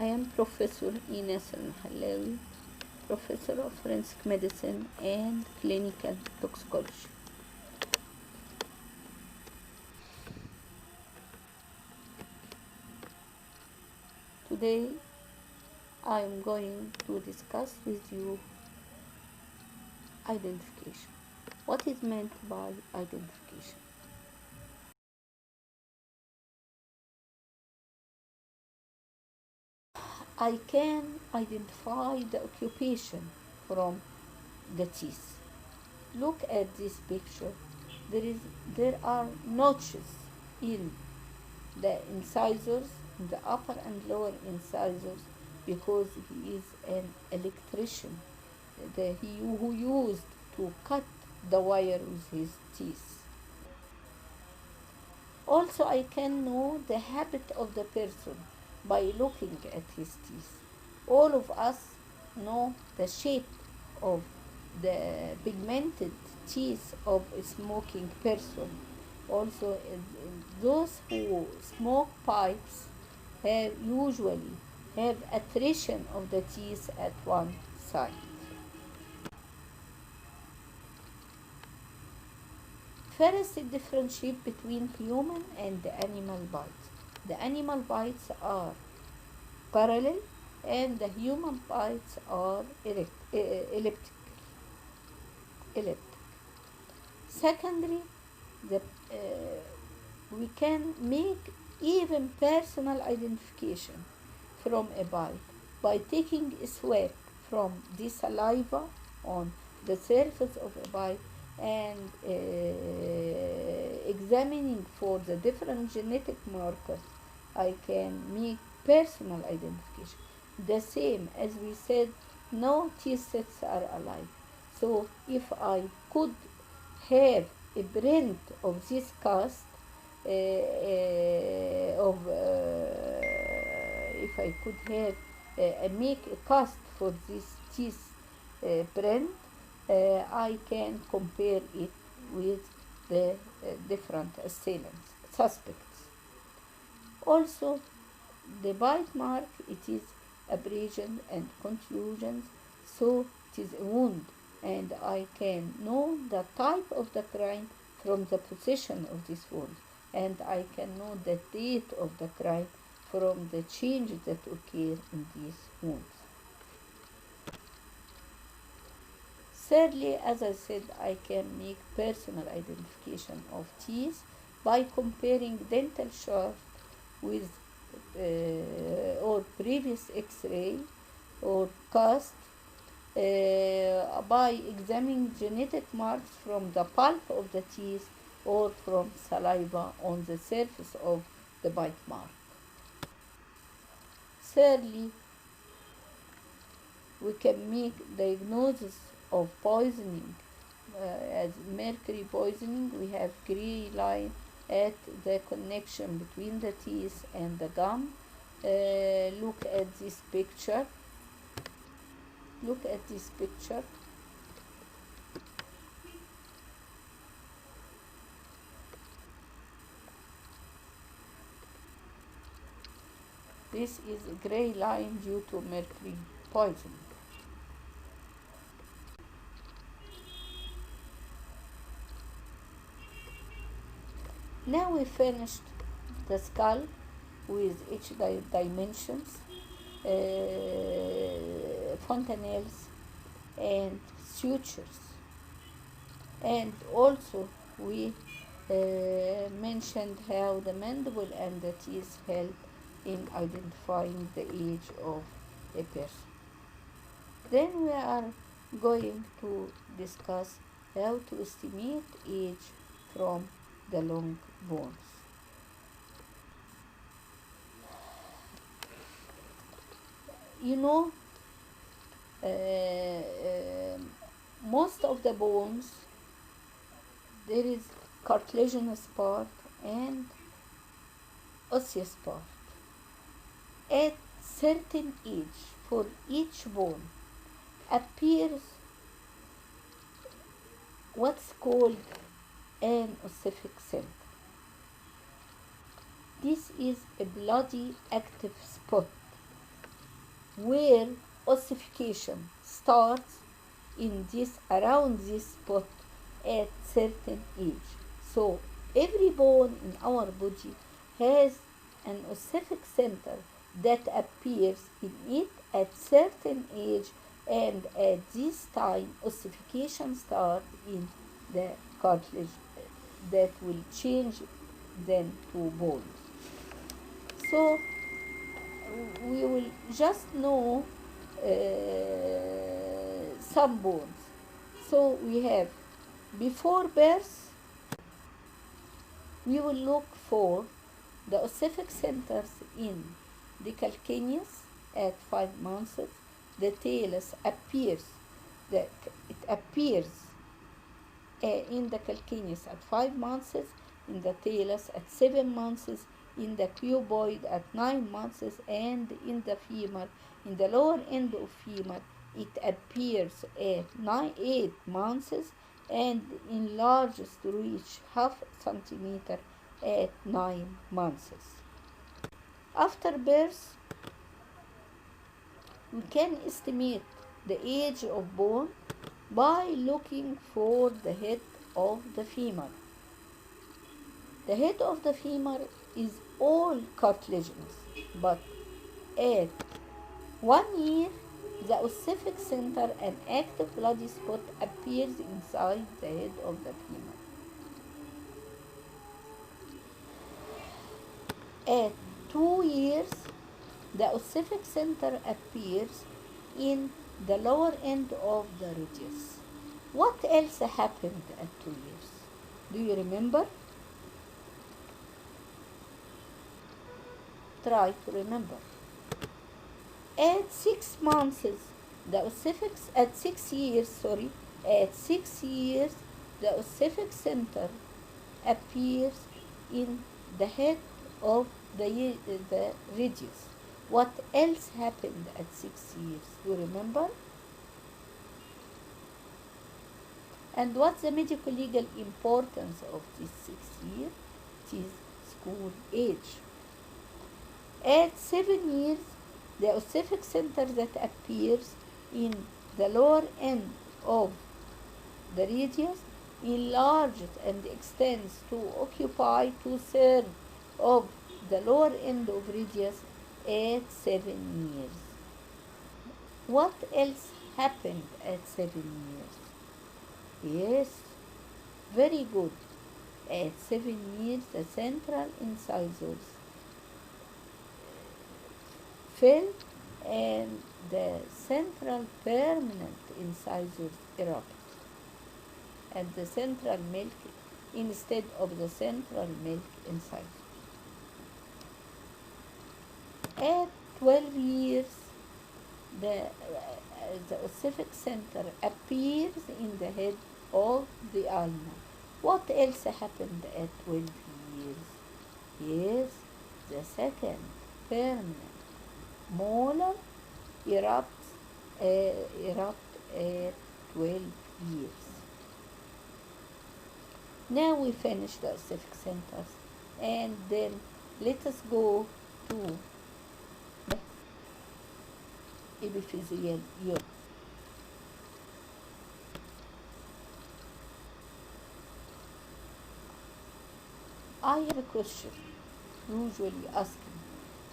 I am Professor Ines Al-Halawi, Professor of Forensic Medicine and Clinical Toxicology. Today I am going to discuss with you identification. What is meant by identification? I can identify the occupation from the teeth. Look at this picture. There are notches in the incisors, the upper and lower incisors, because he is an electrician who used to cut the wire with his teeth. Also, I can know the habit of the person by looking at his teeth. All of us know the shape of the pigmented teeth of a smoking person. Also, those who smoke pipes usually have attrition of the teeth at one side. First, differentiate between human and animal bites. The animal bites are parallel and the human bites are elliptic. Secondly, we can make even personal identification from a bite by taking a swab from the saliva on the surface of a bite and examining for the different genetic markers. I can make personal identification. The same as we said, no teeth sets are alike. So if I could have a print of this cast, if I could have make a cast for this teeth print, I can compare it with the different assailants, suspects. Also, the bite mark, it is abrasion and contusions, so it is a wound, and I can know the type of the crime from the position of this wound, and I can know the date of the crime from the changes that occur in these wounds. Thirdly, as I said, I can make personal identification of teeth by comparing dental chart with or previous X-ray or cast by examining genetic marks from the pulp of the teeth or from saliva on the surface of the bite mark. Thirdly, we can make diagnosis of poisoning. As mercury poisoning, we have gray line at the connection between the teeth and the gum. Look at this picture. Look at this picture. This is a gray line due to mercury poisoning. Now we finished the skull with each dimensions, fontanelles and sutures, and also we mentioned how the mandible and the teeth help in identifying the age of a person. Then we are going to discuss how to estimate age from the long bones. You know, most of the bones, there is cartilaginous part and osseous part. At certain age, for each bone appears what's called an ossific center. This is a bloody active spot where ossification starts in this around this spot at certain age. So every bone in our body has an ossific center that appears in it at certain age, and at this time ossification starts in the cartilage that will change then to bones. So we will just know some bones. So we have before birth, we will look for the ossific centers in the calcaneus at 5 months. The talus appears, it appears in the calcaneus at 5 months, in the talus at 7 months, in the cuboid at 9 months, and in the femur, in the lower end of femur, it appears at 8 months and enlarges to reach half centimeter at 9 months. After birth, we can estimate the age of bone by looking for the head of the femur. The head of the femur is all cartilaginous, but at 1 year, the ossific center, an active bloody spot, appears inside the head of the femur. At 2 years, the ossific center appears in the lower end of the radius. What else happened at 2 years? Do you remember? Try to remember. At 6 months, the ossific, at 6 years, the ossific center appears in the head of the radius. What else happened at 6 years? Do you remember? And what's the medical legal importance of this 6 years? It is school age. At 7 years, the ossific center that appears in the lower end of the radius enlarges and extends to occupy 2/3 of the lower end of radius at 7 years. What else happened at 7 years? Yes, very good. At 7 years, the central incisors fell and the central permanent incisors erupt, and the central milk instead of the central milk incisor. At 12 years, the ossific center appears in the head of the ulna. What else happened at 12 years? Yes, the second permanent molar erupt at 12 years. Now we finish the ossific centers, and then let us go to the epiphyseal unit. I have a question usually asking,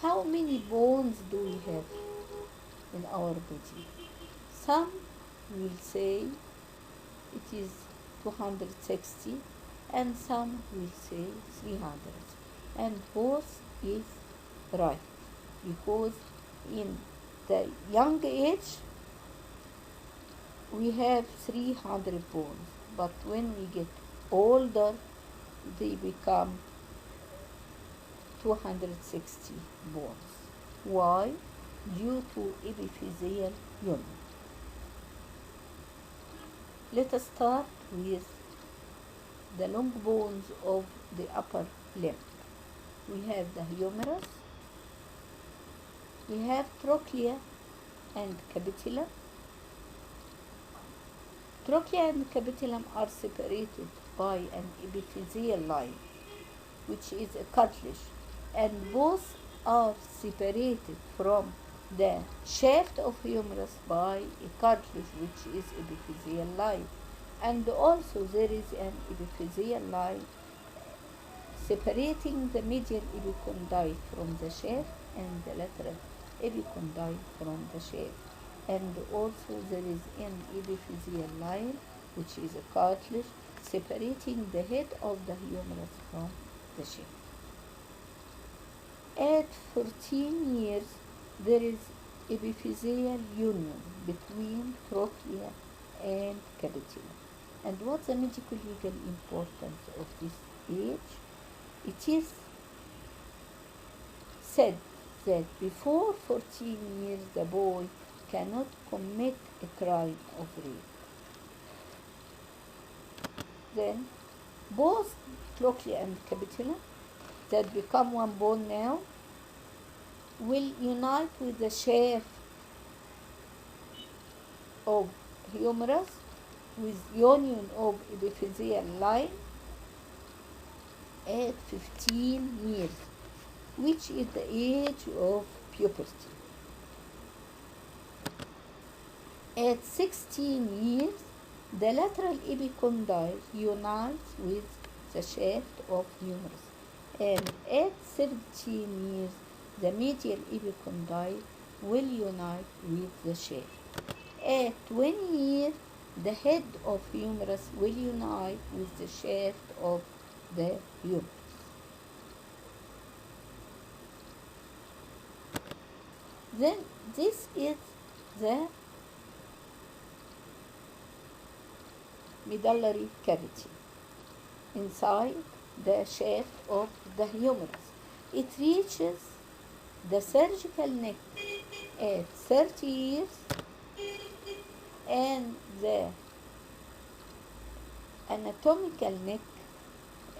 how many bones do we have in our body? Some will say it is 260 and some will say 300, and both is right, because in the young age we have 300 bones, but when we get older they become 260 bones. Why? Due to epiphyseal union. Let us start with the long bones of the upper limb. We have the humerus, we have trochlea and capitula. Trochlea and capitulum are separated by an epiphyseal line, which is a cartilage, and both are separated from the shaft of humerus by a cartilage which is epiphyseal line, and also there is an epiphyseal line separating the medial epicondyle from the shaft and the lateral epicondyle from the shaft. And also there is an epiphyseal line which is a cartilage separating the head of the humerus from the shaft. At 14 years, there is epiphyseal union between trochlea and capitula. And what's the medical legal importance of this age? It is said that before 14 years the boy cannot commit a crime of rape. Then both trochlea and capitula that become one bone now will unite with the shaft of humerus with union of epiphyseal line at 15 years, which is the age of puberty. At 16 years, the lateral epicondyle unites with the shaft of humerus, and at 17 years, the medial epicondyle will unite with the shaft. At 20 years, the head of humerus will unite with the shaft of the humerus. Then this is the medullary cavity inside the shaft of the humerus. It reaches the surgical neck at 30 years and the anatomical neck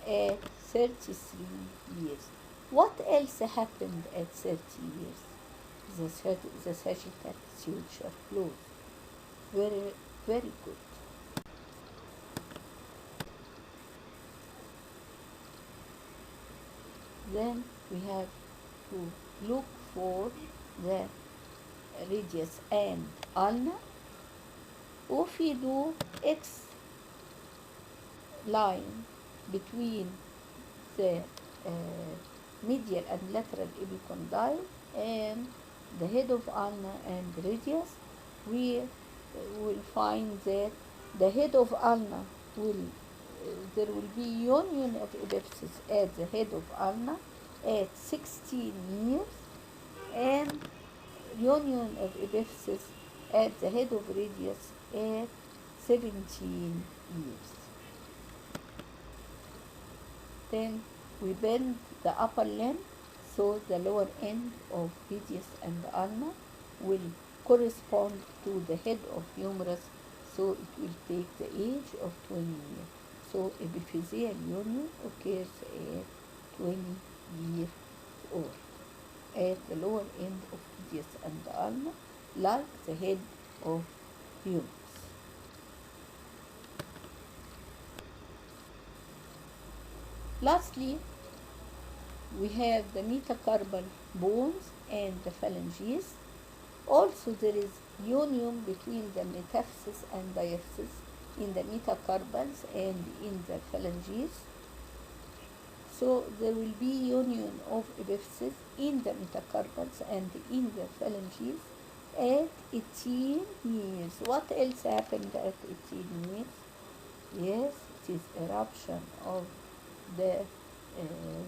at 33 years. What else happened at 30 years? The sagittal suture closed. Very, very good. Then we have to look for the radius and ulna. If we do X line between the medial and lateral epicondyle and the head of ulna and radius, we will find that the head of ulna will there will be union of ellipses at the head of ulna at 16 years and union of ellipses at the head of radius at 17 years. Then we bend the upper limb so the lower end of radius and ulna will correspond to the head of humerus, so it will take the age of 20 years. So epiphyseal union occurs at 20 years old at the lower end of radius and ulna, like the head of humerus. Lastly, we have the metacarpal bones and the phalanges. Also, there is union between the metaphysis and diaphysis in the metacarpals and in the phalanges. So there will be union of epiphysis in the metacarpals and in the phalanges at 18 years. What else happened at 18 years? Yes, it is eruption of the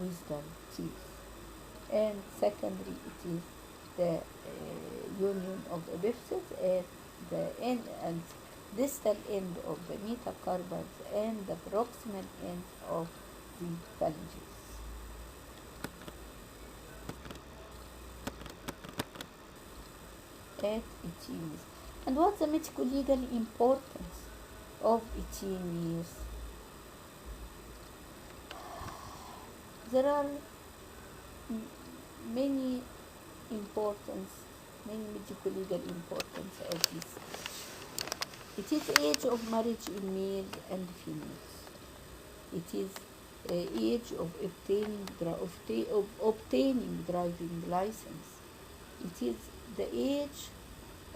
wisdom teeth. And secondly, it is the union of epiphysis at the end and distal end of the metacarpals and the proximal end of the phalanges. At 18 years. And what's the medical legal importance of 18 years? There are many medical legal importance of this. It is age of marriage in males and females. It is age of obtaining driving license. It is the age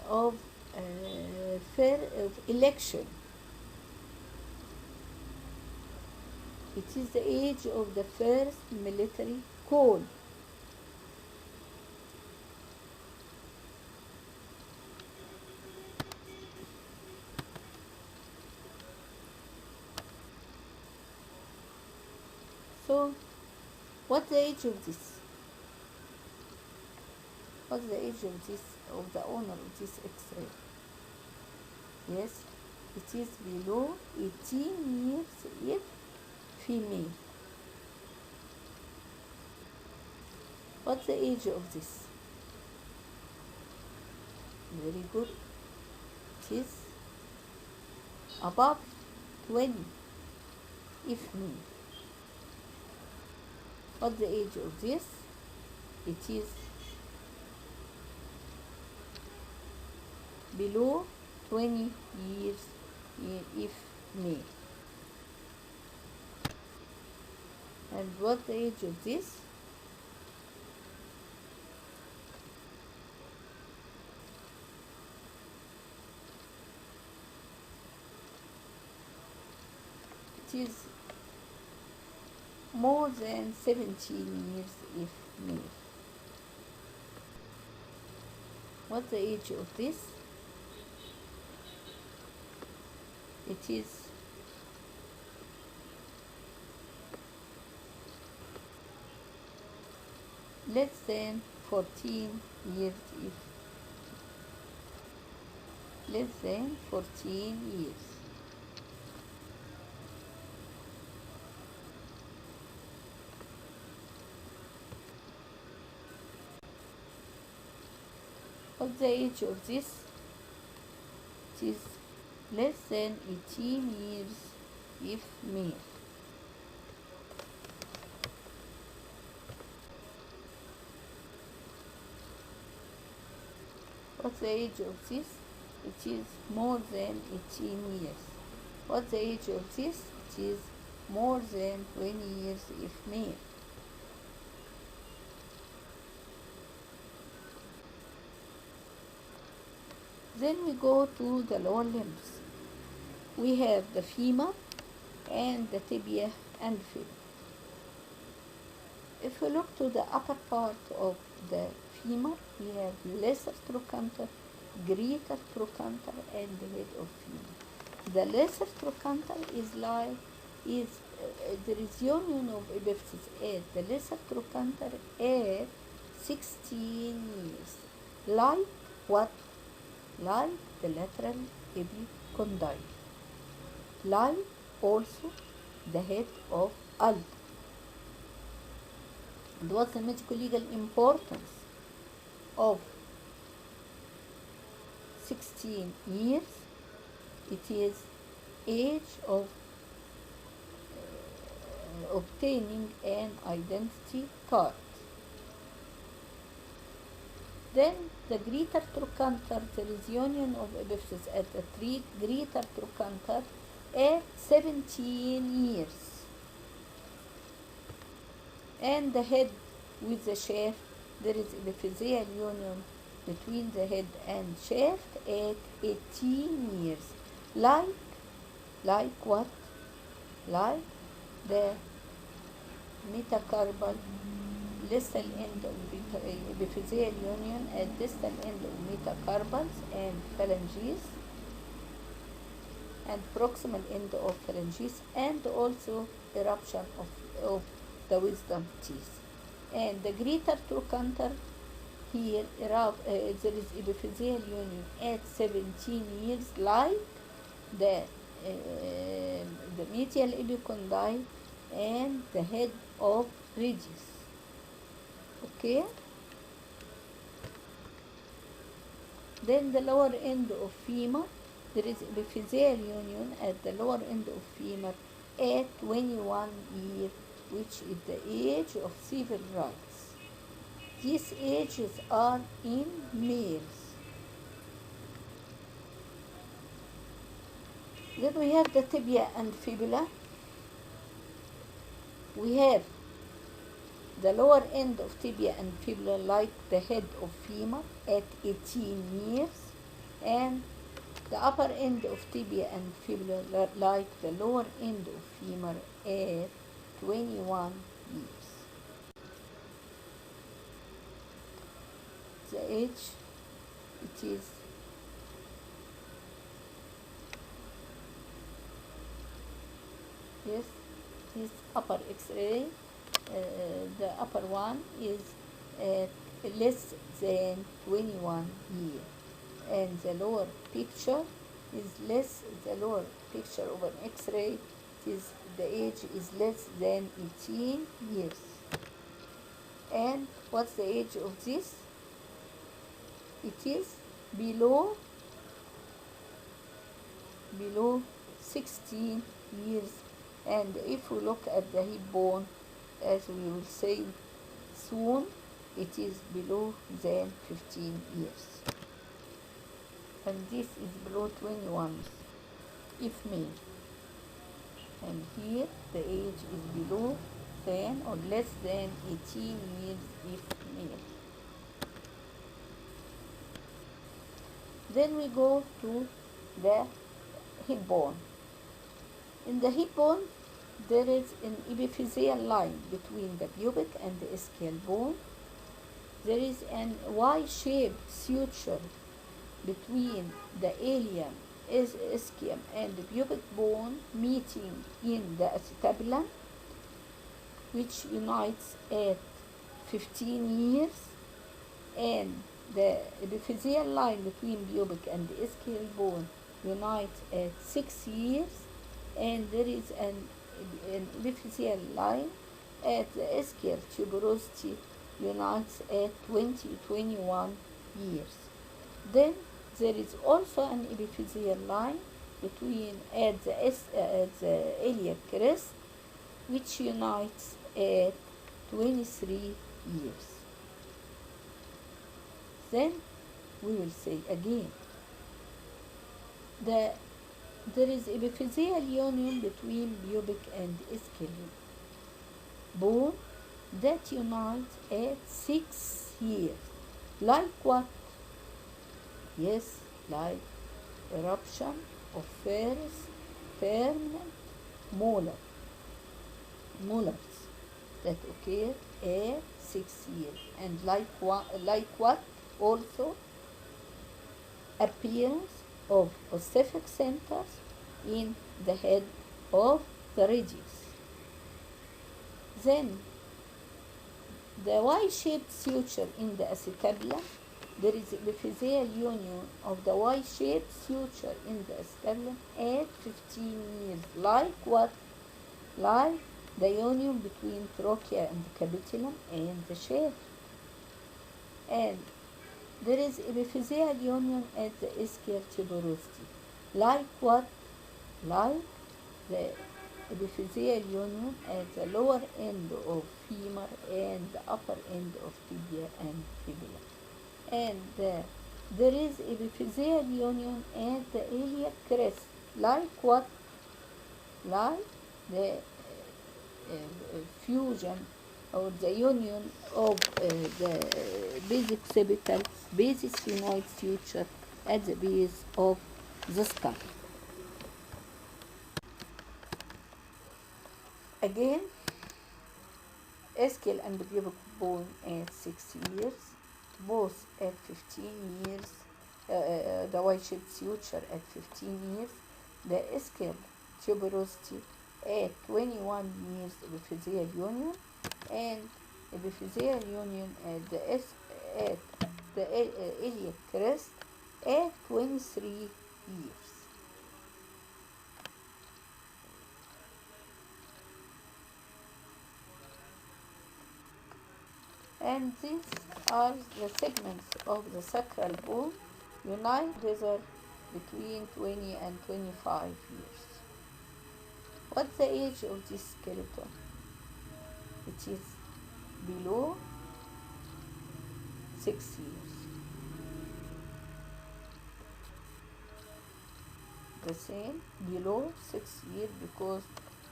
of of election. It is the age of the first military call. So, what's the age of this? What's the age of this, of the owner of this X-ray? Yes, it is below 18 years if female. What's the age of this? Very good. It is above 20 if male. What's the age of this? It is below 20 years if male. And what's the age of this? It is more than 17 years if male. What's the age of this? It is less than 14 years if less than 14 years. What's the age of this? It is less than 18 years if male. What's the age of this? It is more than 18 years. What's the age of this? It is more than 20 years if male. Then we go to the lower limbs. We have the femur and the tibia and fibula. If we look to the upper part of the femur, we have lesser trochanter, greater trochanter, and the head of femur. The lesser trochanter is there is union of epiphyses at the lesser trochanter at 16 years. Like what? Like the lateral epicondyle. Like also the head of Alba. And what's the medico-legal importance of 16 years? It is age of obtaining an identity card. Then the greater trochanter, there is union of epiphyses at the greater trochanter at 17 years. And the head with the shaft, there is epiphyseal union between the head and shaft at 18 years. Like what? Like the metacarpal distal end of epiphyseal union at distal end of metacarpals and phalanges, and proximal end of phalanges, and also eruption of the wisdom teeth. And the greater trochanter here, there is epiphyseal union at 17 years, like the medial epicondyle and the head of radius. Okay? Then the lower end of femur, there is epiphyseal union at the lower end of femur at 21 years, which is the age of civil rights. These ages are in males. Then we have the tibia and fibula. We have the lower end of tibia and fibula like the head of femur at 18 years, and the upper end of tibia and fibula like the lower end of femur at 21 years. The age, it is yes, this upper X-ray, the upper one is less than 21 years, and the lower picture is less. The lower picture of an X-ray is the age is less than 18 years. And what's the age of this? It is below 16 years. And if we look at the hip bone, as we will say soon, it is below than 15 years. And this is below 21 if male. And here the age is below than or less than 18 years if male. Then we go to the hip bone. In the hip bone, there is an epiphyseal line between the pubic and the ischial bone. There is an Y-shaped suture between the ilium, ischium, and the pubic bone meeting in the acetabulum, which unites at 15 years, and the epiphyseal line between pubic and the ischial bone unites at 6 years, and there is an epiphyseal line at the ischial tuberosity unites at 21 years. Then there is also an epiphyseal line between at the iliac crest, which unites at 23 years. Then we will say again, there is epiphyseal union between pubic and ischial bone that unites at 6 years. Like what? Yes, like eruption of permanent molars that occur at 6 years. And like what? Also appearance of ossific centers in the head of the radius. Then the Y-shaped suture in the acetabulum, there is epiphyseal union of the Y-shaped suture in the acetabulum at 15 years. Like what? Like the union between trochlea and the capitulum and the shaft. And there is epiphyseal union at the ischial tuberosity. Like what? Like the epiphyseal union at the lower end of femur and the upper end of tibia and fibula. And there is epiphyseal union at the iliac crest. Like what? Like the fusion or the union of the basic occipital basis phenoid suture at the base of the skull. Again, ischial and pubic bone at 6 years, both at 15 years, the Y-shaped suture at 15 years, the ischial tuberosity at 21 years epiphyseal union, and epiphyseal union at the iliac crest at 23 years. And these are the segments of the sacral bone unite together between 20 and 25 years. What's the age of this skeleton? It is below 6 years. The same, below 6 years, because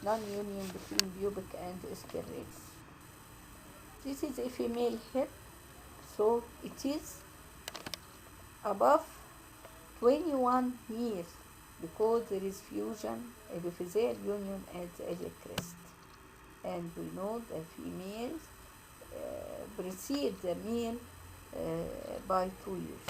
non-union between pubic and ischial rays. This is a female hip, so it is above 21 years because there is fusion epiphyseal union at the age crest. And we know the females precede the male by 2 years.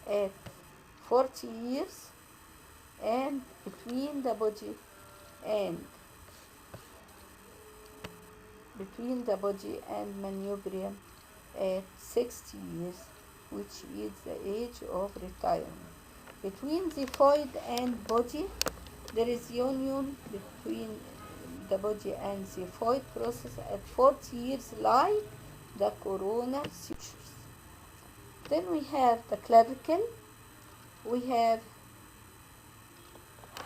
At 40 years, and between the body and manubrium at 60 years, which is the age of retirement. Between the void and body, there is union between the body and the void process at 40 years, like the coronal sutures. Then we have the clavicle. We have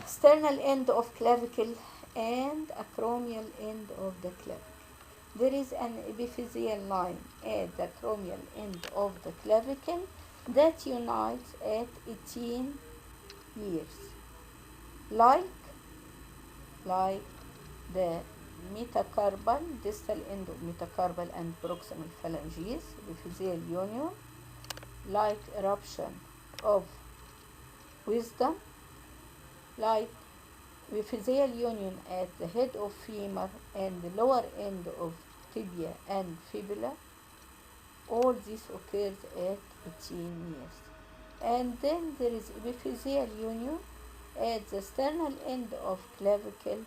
sternal end of clavicle and acromial end of the clavicle. There is an epiphyseal line at the acromial end of the clavicle that unites at 18 years, like the metacarpal, distal end of metacarpal and proximal phalanges, epiphyseal union, like eruption of wisdom, like epiphyseal union at the head of femur and the lower end of tibia and fibula. All this occurs at 18 years. And then there is epiphyseal union at the sternal end of clavicle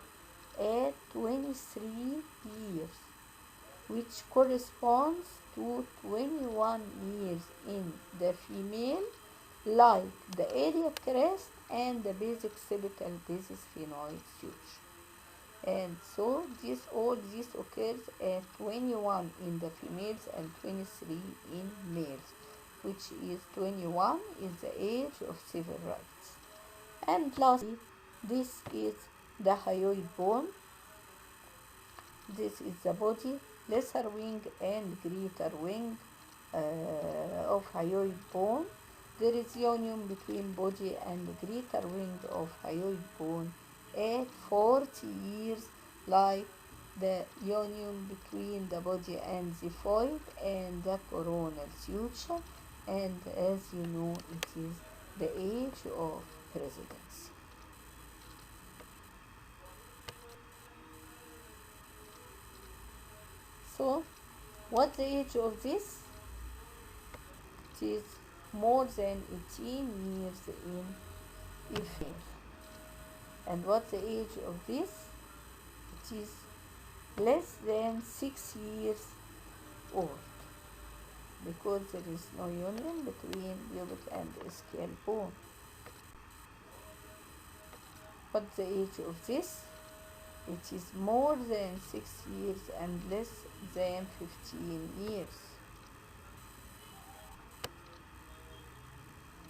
at 23 years, which corresponds to 21 years in the female, like the area crest and the basic occipital basis sphenoid suture. And so all this occurs at 21 in the females and 23 in males, which is 21 is the age of civil rights. And lastly, this is the hyoid bone. This is the body, lesser wing and greater wing of hyoid bone. There is union between body and greater wing of hyoid bone at 40 years, like the union between the body and the void and the coronal suture. And as you know, it is the age of presidency. So, what's the age of this? It is more than 18 years in a female. And what's the age of this? It is less than 6 years old, because there is no union between pubic and ischial bone. What's the age of this? It is more than 6 years and less than 15 years.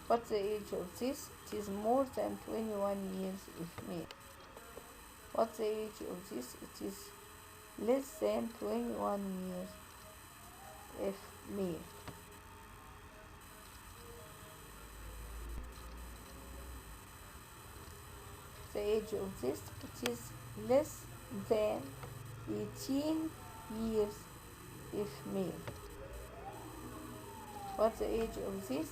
What's the age of this? It is more than 21 years if male. What's the age of this? It is less than 21 years if male. The age of this, it is less than 18 years if male. What's the age of this?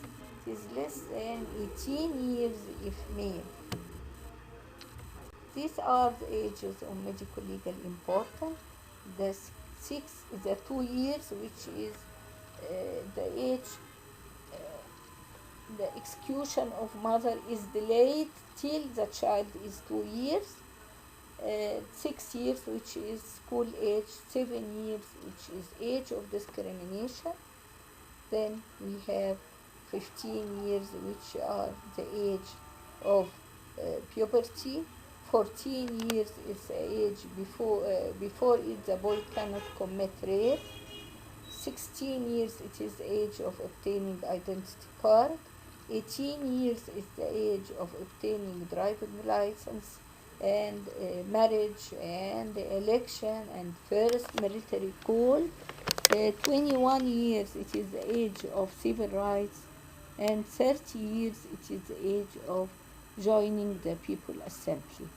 It is less than 18 years if male. These are the ages of medical legal importance. The 2 years, which is the age, the execution of mother is delayed till the child is 2 years. 6 years, which is school age. 7 years, which is age of discrimination. Then we have 15 years, which are the age of puberty. 14 years is the age before it the boy cannot commit rape. 16 years it is the age of obtaining identity card. 18 years is the age of obtaining driving license and marriage and election and first military call. 21 years it is the age of civil rights, and 30 years it is the age of joining the People Assembly.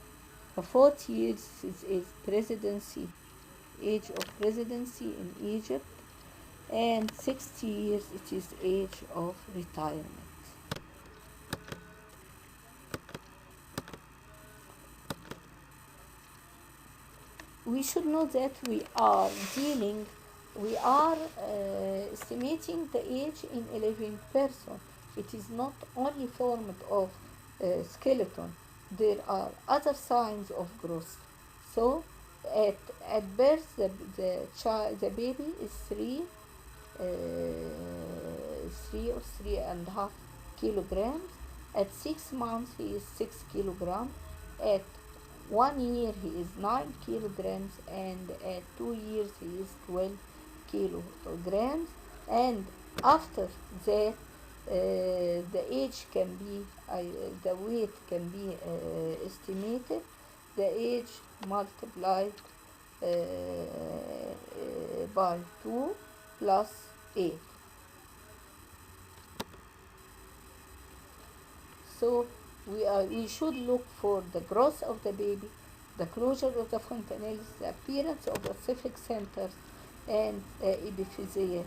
40 years is presidency, age of presidency in Egypt, and 60 years it is age of retirement. We should know that we are estimating the age in a living person. It is not only formed of skeleton. There are other signs of growth. So at, at birth, the baby is uh, 3 or 3.5 kilograms. At 6 months, he is 6 kilograms. At 1 year, he is 9 kilograms, and at 2 years, he is 12 kilograms. And after that, the age can be, the weight can be estimated. The age multiplied by 2 plus 8. So we should look for the growth of the baby, the closure of the fontanelles, the appearance of the ossific centers, and epiphyseal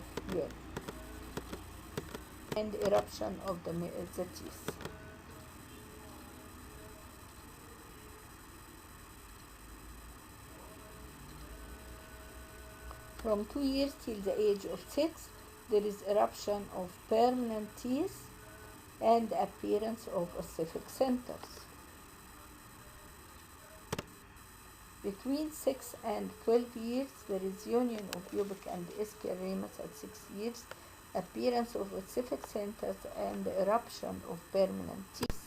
and eruption of the teeth. From 2 years till the age of 6, there is eruption of permanent teeth and appearance of ossific centers. Between 6 and 12 years, there is union of pubic and ischial ramus at 6 years, appearance of ossific centers, and eruption of permanent teeth.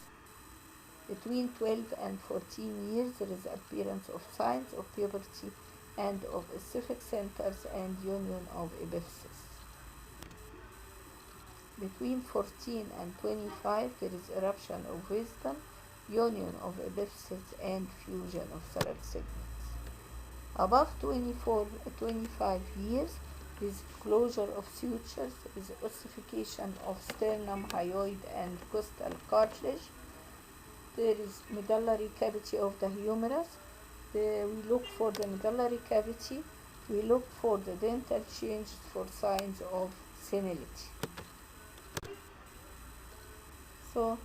Between 12 and 14 years, there is appearance of signs of puberty and of ossific centers and union of epiphysis. Between 14 and 25, there is eruption of wisdom, union of epiphysis, and fusion of cell segments. Above 25 years, there is closure of sutures, there is ossification of sternum, hyoid, and costal cartilage. There is medullary cavity of the humerus. We look for the medullary cavity. We look for the dental changes for signs of senility. So,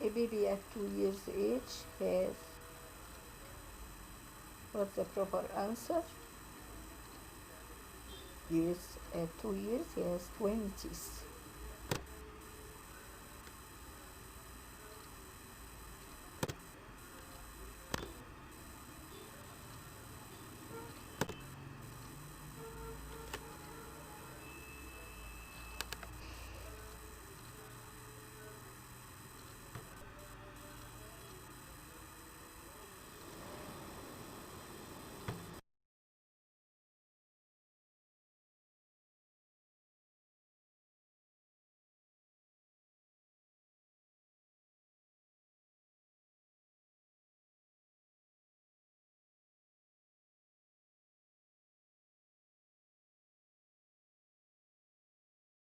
a baby at 2 years age has, what's the proper answer? Yes, at 2 years he has 20 teeth.